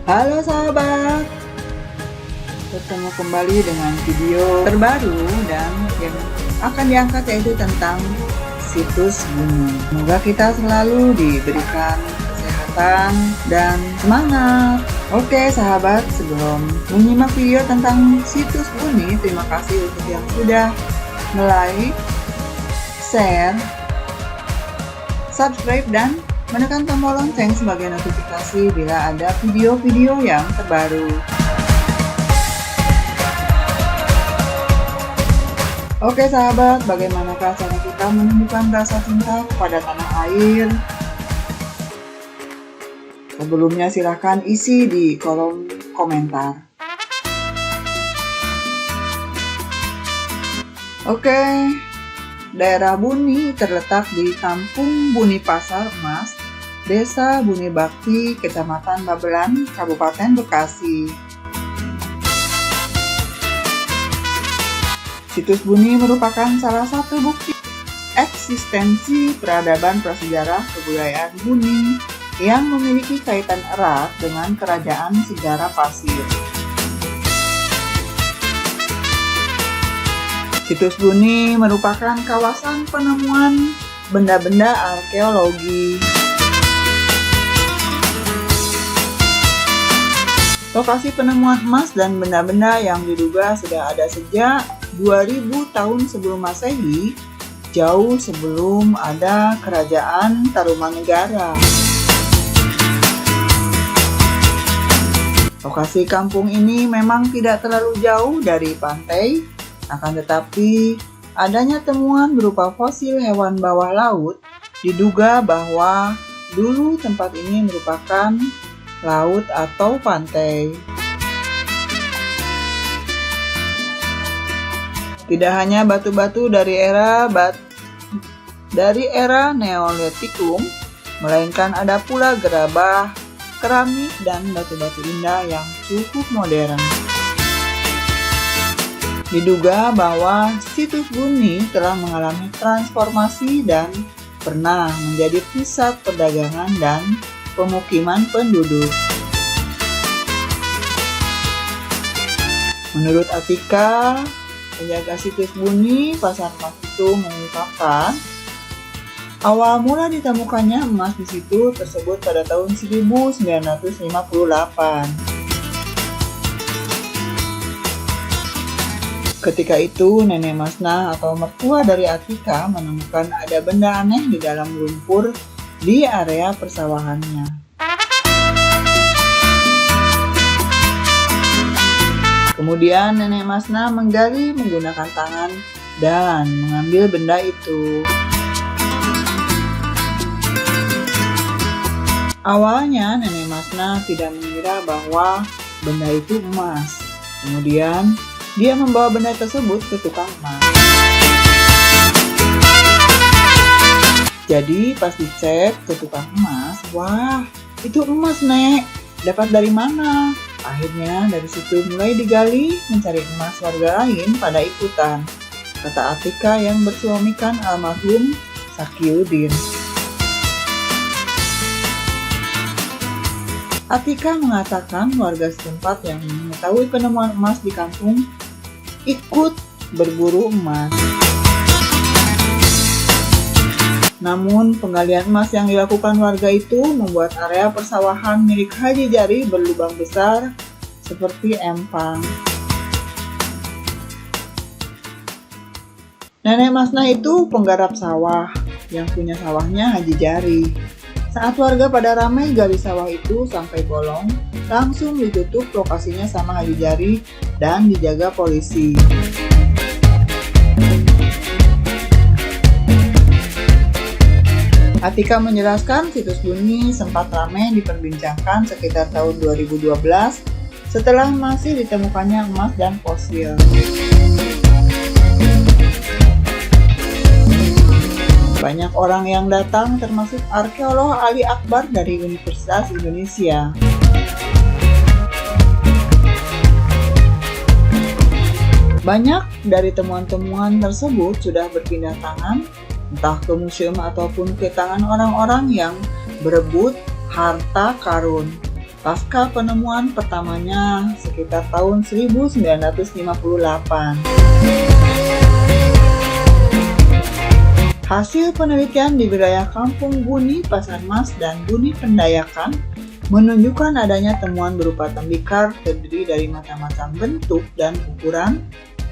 Halo sahabat, bertemu kembali dengan video terbaru dan yang akan diangkat yaitu tentang situs gunung. Semoga kita selalu diberikan kesehatan dan semangat. Oke sahabat, sebelum menyimak video tentang situs Buni, terima kasih untuk yang sudah like, share, subscribe, dan menekan tombol lonceng sebagai notifikasi bila ada video-video yang terbaru. Oke sahabat, bagaimanakah cara kita menunjukkan rasa cinta kepada tanah air? Sebelumnya silahkan isi di kolom komentar. Oke, daerah Buni terletak di Kampung Buni Pasar Emas, Desa Buni Bakti, Kecamatan Babelan, Kabupaten Bekasi. Situs Buni merupakan salah satu bukti eksistensi peradaban prasejarah kebudayaan Buni yang memiliki kaitan erat dengan kerajaan sejarah pasir. Situs Buni merupakan kawasan penemuan benda-benda arkeologi. Lokasi penemuan emas dan benda-benda yang diduga sudah ada sejak 2000 tahun sebelum Masehi, jauh sebelum ada kerajaan Tarumanegara. Lokasi kampung ini memang tidak terlalu jauh dari pantai, akan tetapi adanya temuan berupa fosil hewan bawah laut diduga bahwa dulu tempat ini merupakan laut atau pantai. Tidak hanya batu-batu dari era Neolitikum, melainkan ada pula gerabah, keramik, dan batu-batu indah yang cukup modern. Diduga bahwa situs Buni telah mengalami transformasi dan pernah menjadi pusat perdagangan dan pemukiman penduduk. Menurut Atika, penjaga situs Buni Pasar Emas itu mengungkapkan, awal mula ditemukannya emas di situ tersebut pada tahun 1958. Ketika itu, Nenek Masnah atau mertua dari Atika menemukan ada benda aneh di dalam lumpur di area persawahannya. Kemudian Nenek Masnah menggali menggunakan tangan dan mengambil benda itu. Awalnya Nenek Masnah tidak mengira bahwa benda itu emas. Kemudian dia membawa benda tersebut ke tukang emas. Jadi pas dicek ke tukang emas, wah itu emas Nek, dapat dari mana? Akhirnya dari situ mulai digali mencari emas warga lain pada ikutan, kata Atika yang bersuamikan almarhum Sakiuddin. Atika mengatakan warga setempat yang mengetahui penemuan emas di kampung ikut berburu emas. Namun penggalian emas yang dilakukan warga itu membuat area persawahan milik Haji Jari berlubang besar seperti empang. Nenek Masnah itu penggarap sawah yang punya sawahnya Haji Jari. Saat warga pada ramai gali sawah itu sampai bolong, langsung ditutup lokasinya sama Haji Jari dan dijaga polisi. Atika menjelaskan situs Buni sempat ramai diperbincangkan sekitar tahun 2012 setelah masih ditemukannya emas dan fosil. Banyak orang yang datang termasuk arkeolog Ali Akbar dari Universitas Indonesia. Banyak dari temuan-temuan tersebut sudah berpindah tangan, entah ke museum ataupun ke tangan orang-orang yang berebut harta karun. pasca penemuan pertamanya sekitar tahun 1958. Hasil penelitian di wilayah Kampung Buni, Pasar Mas, dan Buni Pendayakan menunjukkan adanya temuan berupa tembikar terdiri dari macam-macam bentuk dan ukuran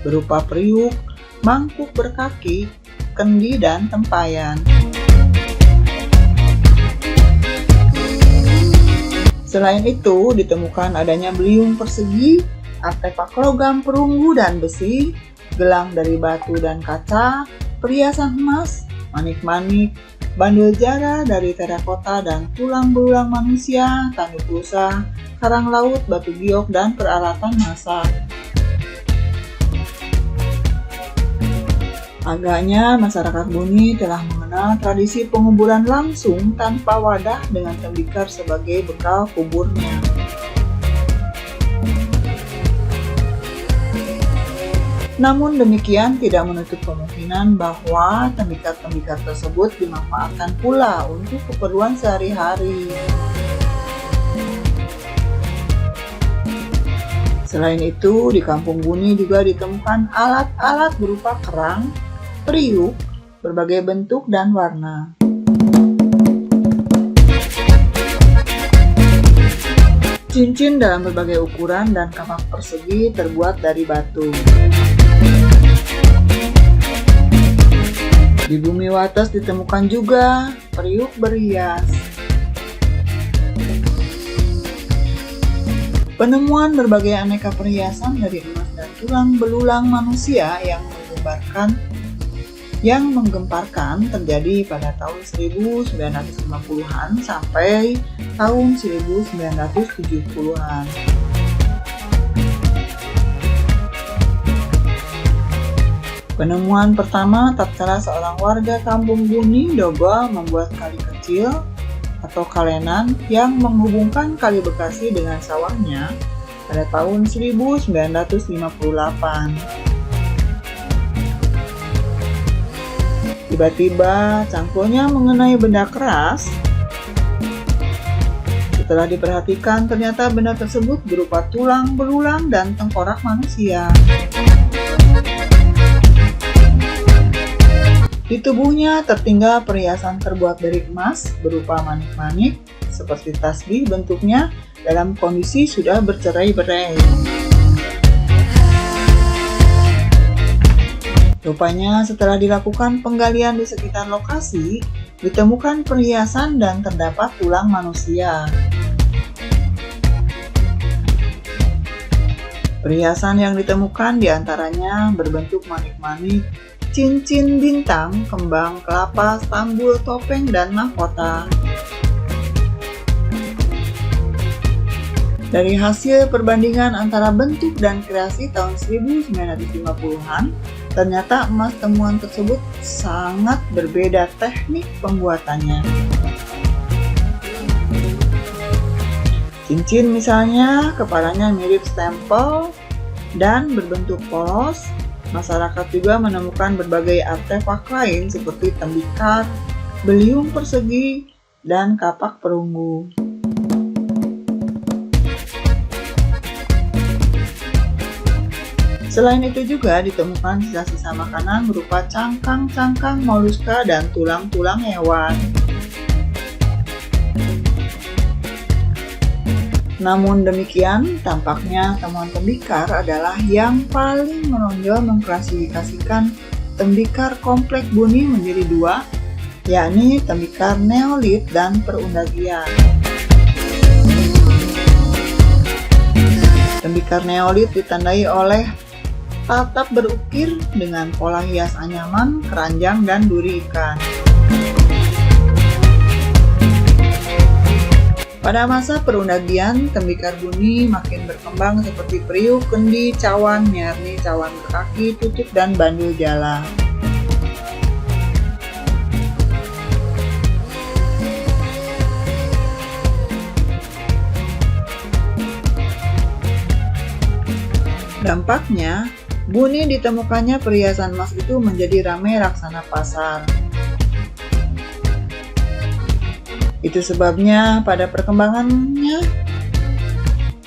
berupa periuk, mangkuk berkaki, kendi, dan tempayan. Selain itu, ditemukan adanya beliung persegi, artefak logam perunggu dan besi, gelang dari batu dan kaca, perhiasan emas, manik-manik, bandul jara dari terakota dan tulang belulang manusia, tanduk rusa, karang laut, batu giok, dan peralatan masak. Agaknya masyarakat Buni telah mengenal tradisi penguburan langsung tanpa wadah dengan tembikar sebagai bekal kuburnya. Namun demikian tidak menutup kemungkinan bahwa tembikar-tembikar tersebut dimanfaatkan pula untuk keperluan sehari-hari. Selain itu, di Kampung Buni juga ditemukan alat-alat berupa kerang, periuk, berbagai bentuk dan warna. Cincin dalam berbagai ukuran dan kapak persegi terbuat dari batu. Di Bumi Wates ditemukan juga periuk berhias. Penemuan berbagai aneka perhiasan dari emas dan tulang belulang manusia yang menggemparkan terjadi pada tahun 1950-an sampai tahun 1970-an. Penemuan pertama tatkala seorang warga Kampung Buni, Dogol, membuat kali kecil atau kalenan yang menghubungkan Kali Bekasi dengan sawahnya pada tahun 1958. Tiba-tiba cangkulnya mengenai benda keras. Setelah diperhatikan, ternyata benda tersebut berupa tulang belulang dan tengkorak manusia. Di tubuhnya tertinggal perhiasan terbuat dari emas berupa manik-manik seperti tasbih bentuknya dalam kondisi sudah bercerai-berai. Rupanya setelah dilakukan penggalian di sekitar lokasi, ditemukan perhiasan dan terdapat tulang manusia. Perhiasan yang ditemukan diantaranya berbentuk manik-manik, cincin bintang, kembang kelapa, stambul, topeng, dan mahkota. Dari hasil perbandingan antara bentuk dan kreasi tahun 1950-an, ternyata emas temuan tersebut sangat berbeda teknik pembuatannya. Cincin misalnya, kepalanya mirip stempel dan berbentuk polos. Masyarakat juga menemukan berbagai artefak lain seperti tembikar, beliung persegi, dan kapak perunggu. Selain itu juga ditemukan sisa-sisa makanan berupa cangkang-cangkang moluska dan tulang-tulang hewan. Namun demikian, tampaknya temuan tembikar adalah yang paling menonjol mengklasifikasikan tembikar kompleks Buni menjadi dua, yakni tembikar Neolit dan Perundagian. Tembikar Neolit ditandai oleh tatap berukir dengan pola hias anyaman, keranjang, dan duri ikan. Pada masa Perundagian, tembikar Buni makin berkembang seperti periuk, kendi, cawan, nyerni, cawan berkaki, tutup, dan bandul jala. Dampaknya, Buni ditemukannya perhiasan emas itu menjadi ramai laksana pasar. Itu sebabnya pada perkembangannya,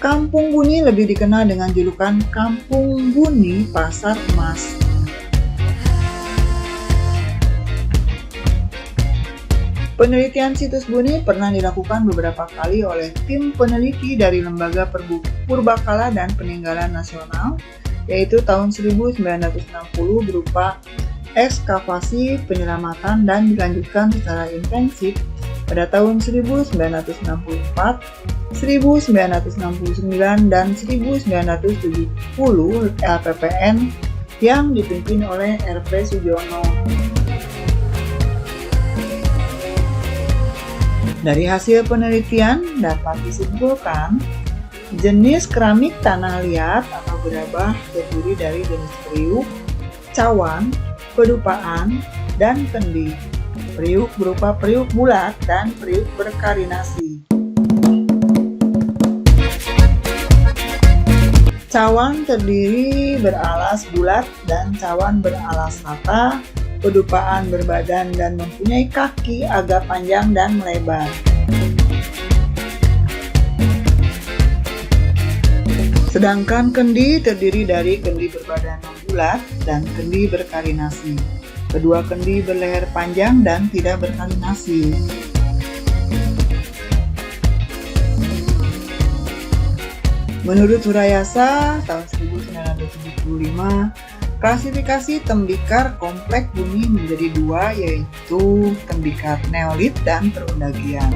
Kampung Buni lebih dikenal dengan julukan Kampung Buni Pasar Emas. Penelitian situs Buni pernah dilakukan beberapa kali oleh tim peneliti dari Lembaga Purbakala dan Peninggalan Nasional, yaitu tahun 1960 berupa ekskavasi, penyelamatan, dan dilanjutkan secara intensif pada tahun 1964, 1969, dan 1970 LPPN yang dipimpin oleh R.P. Sugiono. Dari hasil penelitian dapat disimpulkan jenis keramik tanah liat atau gerabah terdiri dari jenis periuk, cawan, pedupaan, dan kendi. Periuk berupa periuk bulat dan periuk berkarinasi. Cawan terdiri beralas bulat dan cawan beralas rata. Pedupaan berbadan dan mempunyai kaki agak panjang dan melebar. Sedangkan kendi terdiri dari kendi berbadan bulat dan kendi berkarinasi. Kedua kendi berleher panjang dan tidak berkarinasi. Menurut Surayasa tahun 1975, klasifikasi tembikar kompleks Buni menjadi dua, yaitu tembikar Neolit dan Perundagian.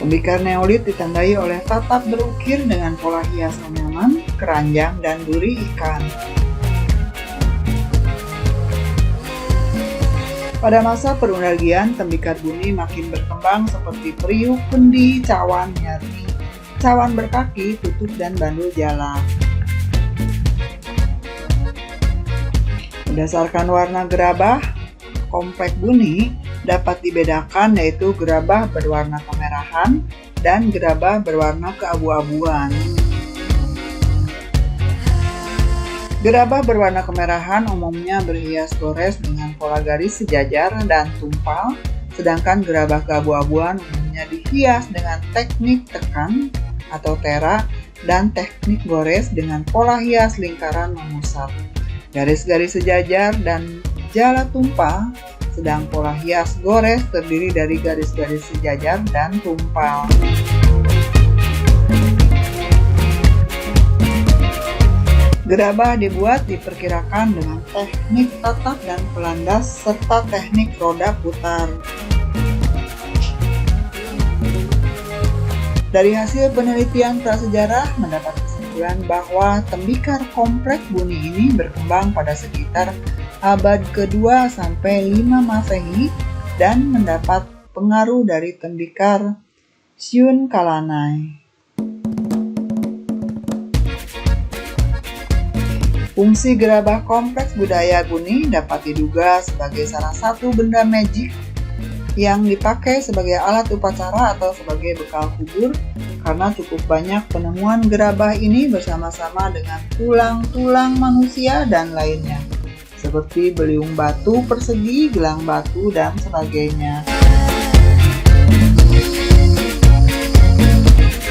Tembikar Neolit ditandai oleh tatap berukir dengan pola hias anyaman, keranjang, dan duri ikan. Pada masa Perundagian, tembikar Buni makin berkembang seperti periuk, kendi, cawan, nyarni, cawan berkaki, tutup, dan bandul jala. Berdasarkan warna gerabah, kompleks Buni dapat dibedakan yaitu gerabah berwarna kemerahan dan gerabah berwarna keabu-abuan. Gerabah berwarna kemerahan umumnya berhias gores dengan pola garis sejajar dan tumpal, sedangkan gerabah keabu-abuan umumnya dihias dengan teknik tekan atau tera dan teknik gores dengan pola hias lingkaran memusat, garis-garis sejajar dan jala tumpal, sedang pola hias gores terdiri dari garis-garis sejajar dan tumpal. Gerabah dibuat diperkirakan dengan teknik tatap dan pelandas serta teknik roda putar. Dari hasil penelitian prasejarah mendapat kesimpulan bahwa tembikar kompleks Buni ini berkembang pada sekitar abad ke-2 sampai 5 Masehi dan mendapat pengaruh dari tembikar Siun Kalanai. Fungsi gerabah kompleks budaya Buni dapat diduga sebagai salah satu benda magic yang dipakai sebagai alat upacara atau sebagai bekal kubur, karena cukup banyak penemuan gerabah ini bersama-sama dengan tulang-tulang manusia dan lainnya, seperti beliung batu persegi, gelang batu, dan sebagainya.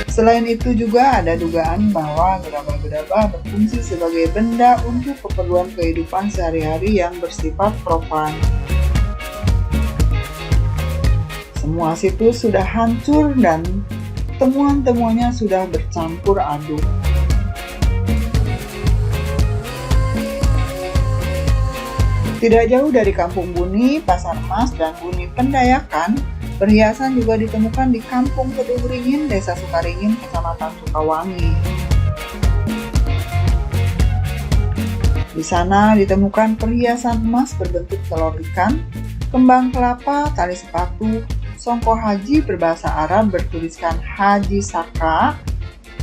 Selain itu juga ada dugaan bahwa gerabah-gerabah berfungsi sebagai benda untuk keperluan kehidupan sehari-hari yang bersifat profan. Semua situs sudah hancur dan temuan-temuannya sudah bercampur aduk. Tidak jauh dari Kampung Buni, Pasar Emas, dan Buni Pendayakan, perhiasan juga ditemukan di Kampung Kedungringin, Desa Sukaringin, Kecamatan Sukawangi. Di sana ditemukan perhiasan emas berbentuk telur ikan, kembang kelapa, tali sepatu, songkok haji berbahasa Arab bertuliskan Haji Saka,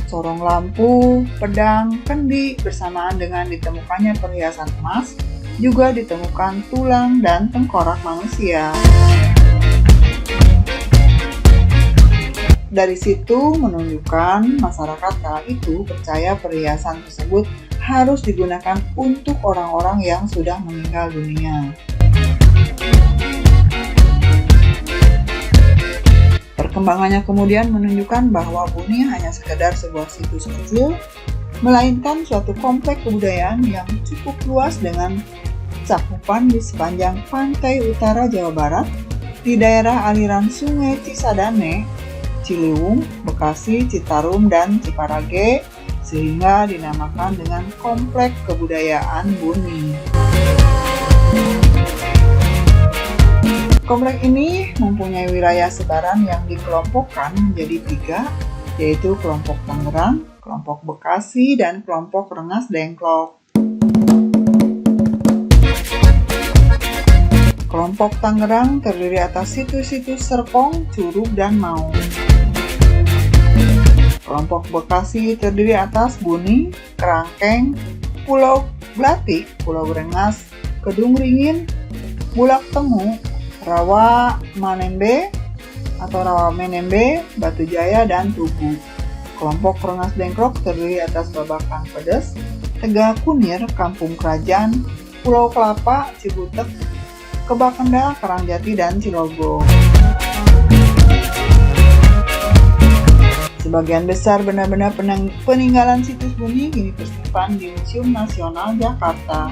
sorong lampu, pedang, kendi, bersamaan dengan ditemukannya perhiasan emas, juga ditemukan tulang dan tengkorak manusia. Dari situ menunjukkan masyarakat kala itu percaya perhiasan tersebut harus digunakan untuk orang-orang yang sudah meninggal dunia. Perkembangannya kemudian menunjukkan bahwa Buni hanya sekedar sebuah situs kecil, melainkan suatu kompleks kebudayaan yang cukup luas dengan cakupan di sepanjang pantai utara Jawa Barat, di daerah aliran Sungai Cisadane, Ciliwung, Bekasi, Citarum, dan Ciparage, sehingga dinamakan dengan Kompleks Kebudayaan Buni. Kompleks ini mempunyai wilayah sebaran yang dikelompokkan menjadi 3, yaitu kelompok Tangerang, kelompok Bekasi, dan kelompok Rengas Dengklok. Kelompok Tangerang terdiri atas situs-situs Serpong, Curug, dan Maung. Kelompok Bekasi terdiri atas Buni, Kerangkeng, Pulau Blatik, Pulau Rengas, Kedung Ringin, Bulak Temu, Rawa Manembe atau Rawa Menembe, Batu Jaya, dan Tugu. Kelompok Rengas Dengklok terdiri atas Babakan Pedes, Tegak Kunir, Kampung Kerajaan, Pulau Kelapa, Cibutek, Kebakendal, Karangjati, dan Cilogo. Sebagian besar benda-benda peninggalan situs Buni kini tersimpan di Museum Nasional Jakarta.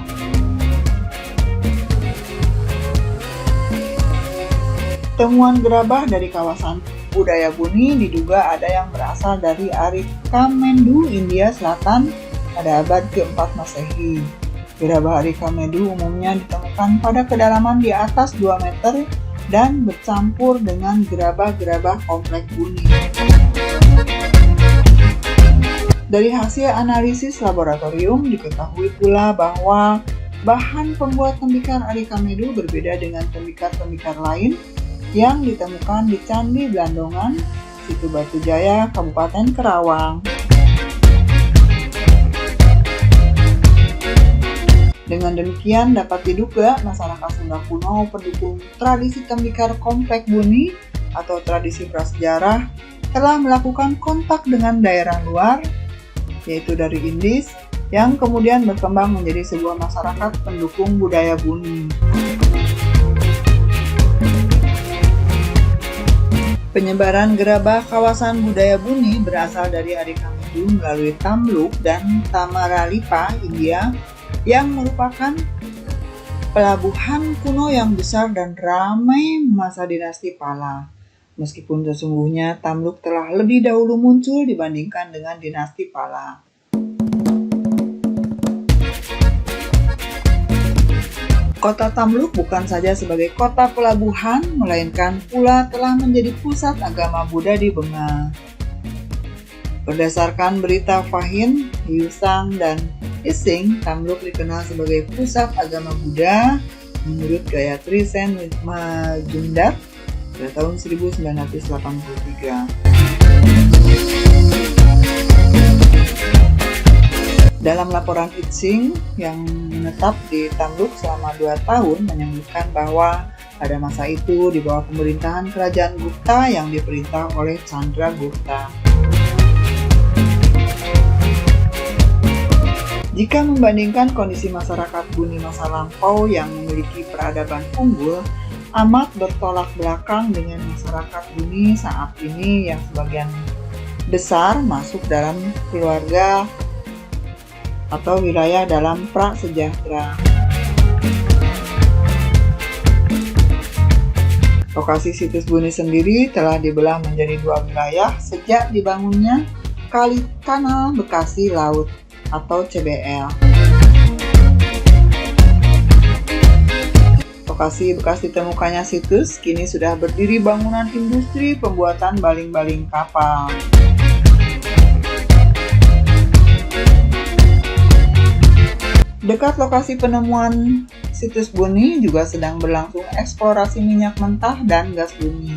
Temuan gerabah dari kawasan budaya Buni diduga ada yang berasal dari Arikamendu, India Selatan pada abad ke-4 Masehi. Gerabah Arikamendu umumnya ditemukan pada kedalaman di atas 2 meter dan bercampur dengan gerabah-gerabah kompleks Buni. Dari hasil analisis laboratorium diketahui pula bahwa bahan pembuat tembikar Arikamendu berbeda dengan tembikar-tembikar lain yang ditemukan di Candi Blandongan, Situ Batu Jaya, Kabupaten Kerawang. Dengan demikian dapat diduga masyarakat Sunda kuno pendukung tradisi tembikar kompleks Buni atau tradisi prasejarah telah melakukan kontak dengan daerah luar, yaitu dari Indis, yang kemudian berkembang menjadi sebuah masyarakat pendukung budaya Buni. Penyebaran gerabah kawasan budaya Buni berasal dari Arikamendu melalui Tamluk dan Tamaralipa, India, yang merupakan pelabuhan kuno yang besar dan ramai masa dinasti Pala. Meskipun sesungguhnya Tamluk telah lebih dahulu muncul dibandingkan dengan dinasti Pala. Kota Tamluk bukan saja sebagai kota pelabuhan, melainkan pula telah menjadi pusat agama Buddha di Bengal. Berdasarkan berita Fahin, Hyusang, dan Ising, Tamluk dikenal sebagai pusat agama Buddha menurut Gayatri Sen Majumdar pada tahun 1983. Dalam laporan Ising yang menetap di Tamluk selama 2 tahun menyebutkan bahwa pada masa itu di bawah pemerintahan kerajaan Gupta yang diperintah oleh Chandra Gupta. Jika membandingkan kondisi masyarakat Buni masa lampau yang memiliki peradaban unggul, amat bertolak belakang dengan masyarakat Buni saat ini yang sebagian besar masuk dalam keluarga atau wilayah dalam prasejahtera. Lokasi situs Buni sendiri telah dibelah menjadi 2 wilayah sejak dibangunnya Kali Kanal Bekasi Laut atau CBL. Lokasi bekas ditemukannya situs kini sudah berdiri bangunan industri pembuatan baling-baling kapal. Dekat lokasi penemuan situs Buni juga sedang berlangsung eksplorasi minyak mentah dan gas bumi.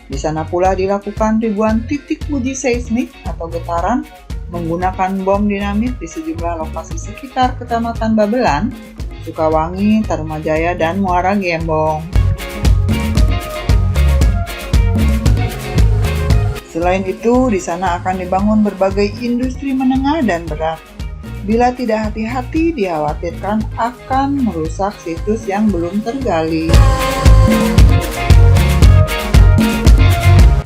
Di sana pula dilakukan ribuan titik uji seismik atau getaran menggunakan bom dinamit di sejumlah lokasi sekitar Kecamatan Babelan, Sukawangi, Tarumajaya, dan Muara Gembong. Selain itu, di sana akan dibangun berbagai industri menengah dan berat. Bila tidak hati-hati, dikhawatirkan akan merusak situs yang belum tergali.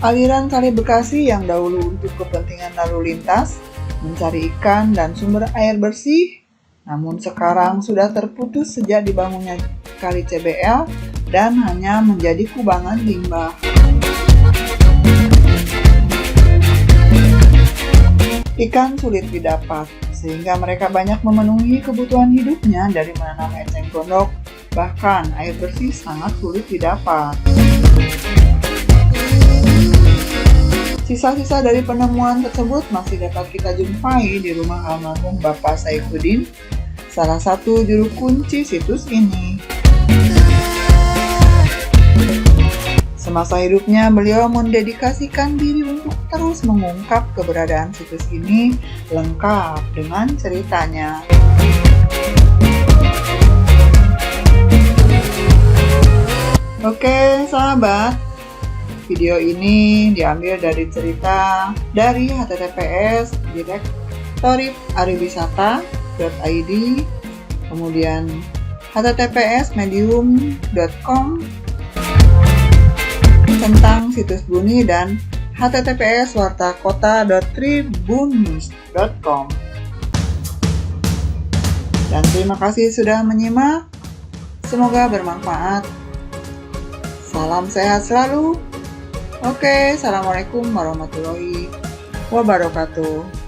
Aliran Kali Bekasi yang dahulu untuk kepentingan lalu lintas, mencari ikan dan sumber air bersih, namun sekarang sudah terputus sejak dibangunnya Kali CBL dan hanya menjadi kubangan limbah. Ikan sulit didapat, sehingga mereka banyak memenuhi kebutuhan hidupnya dari menanam eceng gondok, bahkan air bersih sangat sulit didapat. Sisa-sisa dari penemuan tersebut masih dapat kita jumpai di rumah almarhum Bapak Saifuddin, salah satu juru kunci situs ini. Semasa hidupnya, beliau mendedikasikan diri untuk terus mengungkap keberadaan situs ini lengkap dengan ceritanya. Oke, sahabat. Video ini diambil dari cerita dari https://direktoritariwisata.id, kemudian https://medium.com tentang situs Buni dan https://wartakota.tribunnews.com. Dan terima kasih sudah menyimak. Semoga bermanfaat. Salam sehat selalu. Oke, assalamualaikum warahmatullahi wabarakatuh.